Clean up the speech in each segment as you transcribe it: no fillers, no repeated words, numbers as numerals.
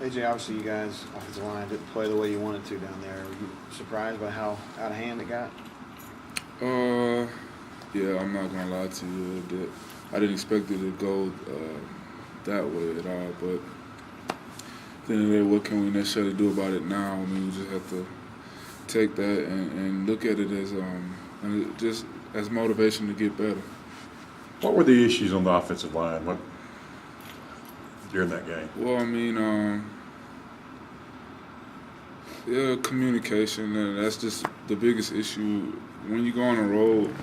AJ, obviously you guys, offensive line, didn't play the way you wanted to down there. Were you surprised by how out of hand it got? Yeah, I'm not gonna lie to you. I didn't expect it to go that way at all. But at the end of the day, what can we necessarily do about it now? I mean, we just have to take that and look at it as just as motivation to get better. What were the issues on the offensive line during that game? Well, I mean, yeah, communication, and that's just the biggest issue. When you go on the road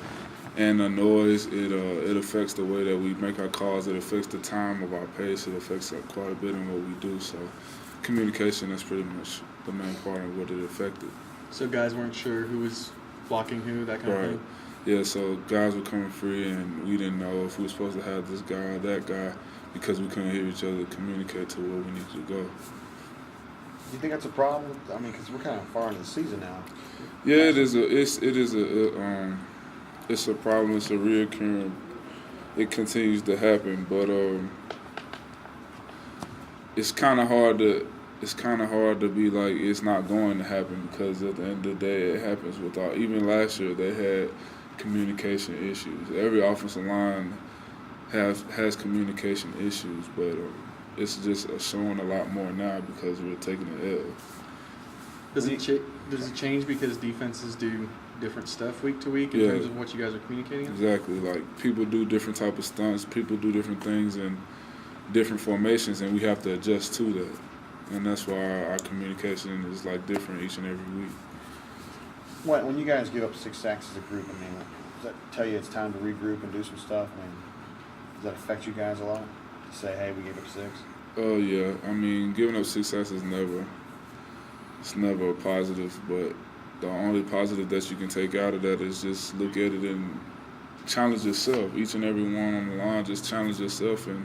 and the noise, it affects the way that we make our calls. It affects the time of our pace. It affects quite a bit in what we do. So communication is pretty much the main part of what it affected. So guys weren't sure who was blocking who, that kind of thing? Yeah, so guys were coming free, and we didn't know if we were supposed to have this guy or that guy because we couldn't hear each other communicate to where we needed to go. Do you think that's a problem? I mean, because we're kind of far into the season now. Yeah, it is it's a problem. It's a reoccurring. It continues to happen, but it's kind of hard to be like it's not going to happen, because at the end of the day, it happens with all. Even last year, they had communication issues. Every offensive line has communication issues, but it's just showing a lot more now because we're taking the L. Does it change because defenses do different stuff week to week in terms of what you guys are communicating? Exactly. Like, people do different type of stunts. People do different things in different formations, and we have to adjust to that. And that's why our communication is like different each and every week. When you guys give up 6 sacks as a group, I mean, does that tell you it's time to regroup and do some stuff? I mean, does that affect you guys a lot? To say, hey, we gave up 6? Oh yeah. I mean, giving up 6 sacks is never a positive, but the only positive that you can take out of that is just look at it and challenge yourself. Each and every one on the line, just challenge yourself and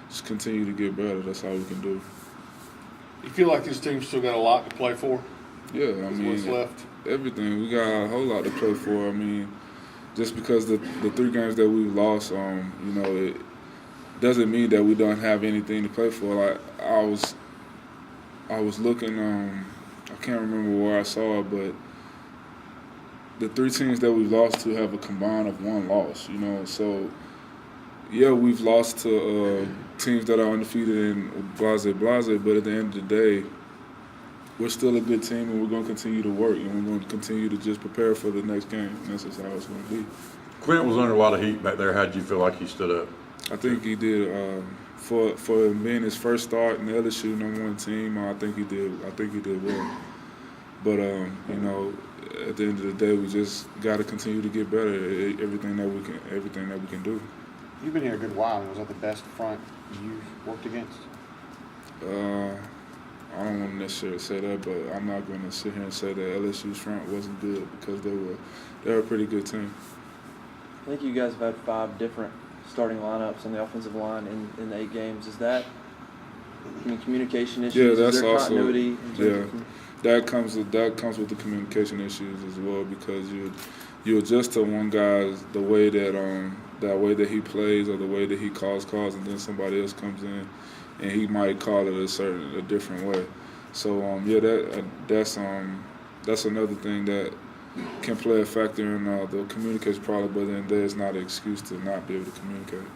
just continue to get better. That's all we can do. You feel like this team's still got a lot to play for? Yeah, I mean, what's left? Everything. We got a whole lot to play for. I mean, just because the 3 games that we've lost, it doesn't mean that we don't have anything to play for. Like, I was looking, I can't remember where I saw it, but the 3 teams that we've lost to have a combined of 1 loss, so yeah, we've lost to teams that are undefeated and blase, but at the end of the day, we're still a good team, and we're going to continue to work, and we're going to continue to just prepare for the next game, and that's just how it's going to be. Clint was under a lot of heat back there. How did you feel like he stood up? I think he did. For being his first start in the LSU #1 team, I think he did well. But at the end of the day, we just got to continue to get better at everything that we can do. You've been here a good while. Was that the best front you've worked against? I don't want to necessarily say that, but I'm not going to sit here and say that LSU's front wasn't good, because they're a pretty good team. I think you guys have had 5 different starting lineups on the offensive line in the 8 games. Is that, communication issues? Yeah, that's Is there also continuity? that comes with the communication issues as well, because you adjust to one guy's the way that he plays or the way that he calls, and then somebody else comes in and he might call it a different way. So that's another thing that can play a factor in the communication problem, but then there's not an excuse to not be able to communicate.